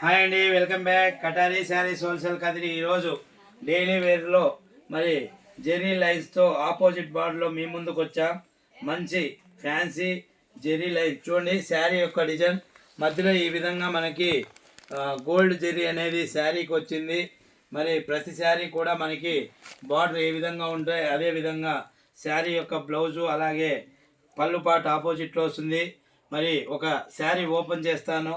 Hi అండి, welcome back. కటారీ saris wholesale Kadiri. ఈరోజు daily వేర్లో మరి జెరీ లైన్స్తో ఆపోజిట్ బార్డర్లో మీ ముందుకు వచ్చా. మంచి ఫ్యాన్సీ జెరీ లైన్స్ చూడండి. శారీ యొక్క డిజైన్ మధ్యలో ఈ విధంగా మనకి గోల్డ్ జెరీ అనేది శారీకి వచ్చింది. మరి ప్రతి శారీ కూడా మనకి బార్డర్ ఏ విధంగా ఉంటాయి అదే విధంగా శారీ యొక్క బ్లౌజు అలాగే పళ్ళు పాటు ఆపోజిట్లో వస్తుంది. మరి ఒక శారీ ఓపెన్ చేస్తాను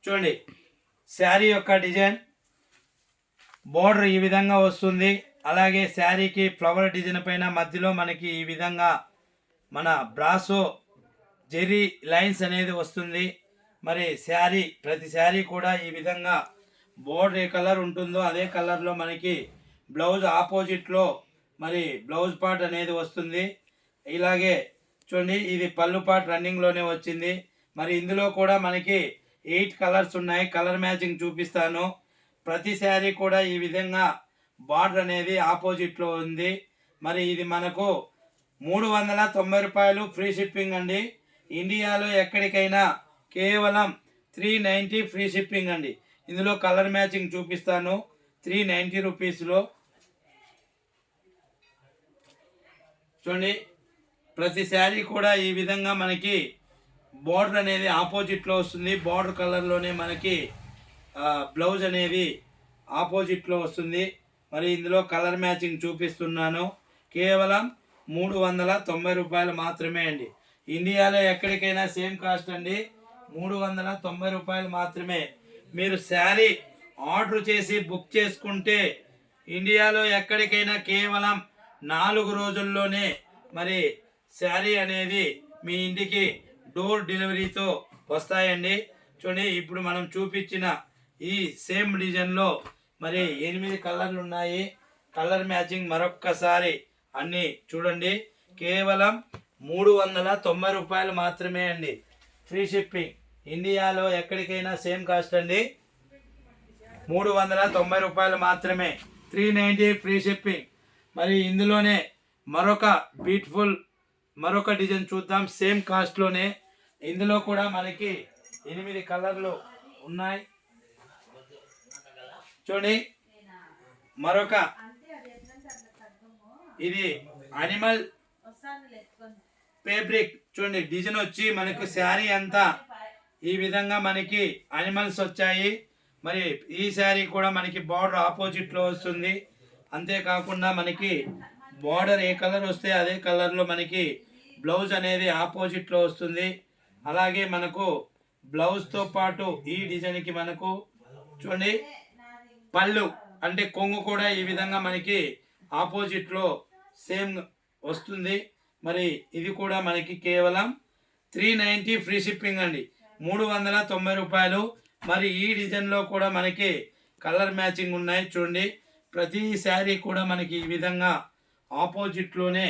చూడండి. శారీ యొక్క డిజైన్ బోర్డర్ ఈ విధంగా వస్తుంది. అలాగే శారీకి ఫ్లవర్ డిజైన్ పైన మధ్యలో మనకి ఈ విధంగా మన బ్రాసో జెరీ లైన్స్ అనేది వస్తుంది. మరి శారీ ప్రతి శారీ కూడా ఈ విధంగా బోర్డర్ ఏ కలర్ ఉంటుందో అదే కలర్లో మనకి బ్లౌజ్ ఆపోజిట్లో మరి బ్లౌజ్ పార్ట్ అనేది వస్తుంది. ఇలాగే చూడండి, ఇది పళ్ళు పార్ట్ రన్నింగ్లోనే వచ్చింది. మరి ఇందులో కూడా మనకి 8 కలర్స్ ఉన్నాయి. కలర్ మ్యాచింగ్ చూపిస్తాను. ప్రతి శారీ కూడా ఈ విధంగా బార్డర్ అనేది ఆపోజిట్లో ఉంది. మరి ఇది మనకు 390 రూపాయలు ఫ్రీ షిప్పింగ్ అండి. ఇండియాలో ఎక్కడికైనా కేవలం 390 ఫ్రీ షిప్పింగ్ అండి. ఇందులో కలర్ మ్యాచింగ్ చూపిస్తాను. 390 రూపీస్లో చూడండి. ప్రతి శారీ కూడా ఈ విధంగా మనకి బార్డర్ అనేది ఆపోజిట్లో వస్తుంది. బార్డర్ కలర్లోనే మనకి బ్లౌజ్ అనేది ఆపోజిట్లో వస్తుంది. మరి ఇందులో కలర్ మ్యాచింగ్ చూపిస్తున్నాను. కేవలం 390 రూపాయలు మాత్రమే అండి. ఇండియాలో ఎక్కడికైనా సేమ్ కాస్ట్ అండి. 390 రూపాయలు మాత్రమే. మీరు శారీ ఆర్డర్ చేసి బుక్ చేసుకుంటే ఇండియాలో ఎక్కడికైనా కేవలం 4 రోజుల్లోనే మరి శారీ అనేది మీ ఇంటికి డోర్ డెలివరీతో వస్తాయండి. చూడండి, ఇప్పుడు మనం చూపించిన ఈ సేమ్ డిజైన్లో మరి 8 కలర్లు ఉన్నాయి. కలర్ మ్యాచింగ్ మరొక్కసారి అన్నీ చూడండి. కేవలం 390 రూపాయలు మాత్రమే అండి. Free shipping. ఇండియాలో ఎక్కడికైనా సేమ్ కాస్ట్ అండి. 390 రూపాయలు మాత్రమే. 390 ఫ్రీ షిప్పింగ్. మరి ఇందులోనే మరొక డిజైన్ చూద్దాం. సేమ్ కాస్ట్లోనే ఇందులో కూడా మనకి 8 కలర్లు ఉన్నాయి. చూడండి, మరొక ఇది అనిమల్ ఫ్యాబ్రిక్. చూడండి, డిజైన్ వచ్చి మనకు శారీ అంతా ఈ విధంగా మనకి అనిమల్స్ వచ్చాయి. మరి ఈ శారీ కూడా మనకి బార్డర్ ఆపోజిట్లో వస్తుంది. అంతేకాకుండా మనకి బార్డర్ ఏ కలర్ వస్తే అదే కలర్లో మనకి బ్లౌజ్ అనేది ఆపోజిట్లో వస్తుంది. అలాగే మనకు బ్లౌజ్తో పాటు ఈ డిజైన్కి మనకు చూడండి పళ్ళు అంటే కొంగు కూడా ఈ విధంగా మనకి ఆపోజిట్లో సేమ్ వస్తుంది. మరి ఇది కూడా మనకి కేవలం 390 ఫ్రీ షిప్పింగ్ అండి. 390 రూపాయలు. మరి ఈ డిజైన్లో కూడా మనకి కలర్ మ్యాచింగ్ ఉన్నాయి. చూడండి, ప్రతి శారీ కూడా మనకి ఈ విధంగా ఆపోజిట్లోనే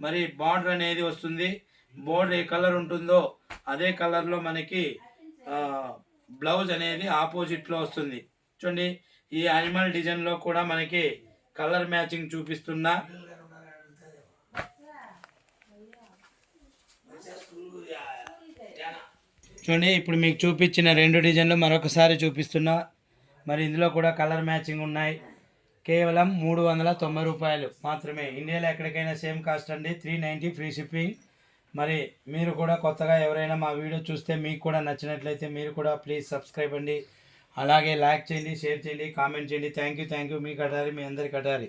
మరి బార్డర్ అనేది వస్తుంది. బోర్డర్ ఏ కలర్ ఉంటుందో అదే కలర్లో మనకి బ్లౌజ్ అనేది ఆపోజిట్లో వస్తుంది. చూడండి, ఈ యానిమల్ డిజైన్లో కూడా మనకి కలర్ మ్యాచింగ్ చూపిస్తున్నా. చూడండి, ఇప్పుడు మీకు చూపించిన 2 డిజైన్లు మరొకసారి చూపిస్తున్నా. మరి ఇందులో కూడా కలర్ మ్యాచింగ్ ఉన్నాయి. కేవలం 390 రూపాయలు మాత్రమే. ఇండియాలో ఎక్కడికైనా సేమ్ కాస్ట్ అండి. 390 ఫ్రీ షిప్పింగ్. మరి మీరు కూడా కొత్తగా ఎవరైనా మా వీడియో చూస్తే మీకు కూడా నచ్చినట్లయితే మీరు కూడా ప్లీజ్ సబ్స్క్రైబ్ అండి. అలాగే లైక్ చేయండి, షేర్ చేయండి, కామెంట్ చేయండి. Thank you. మీ కటారి, మీ అందరి కటారి.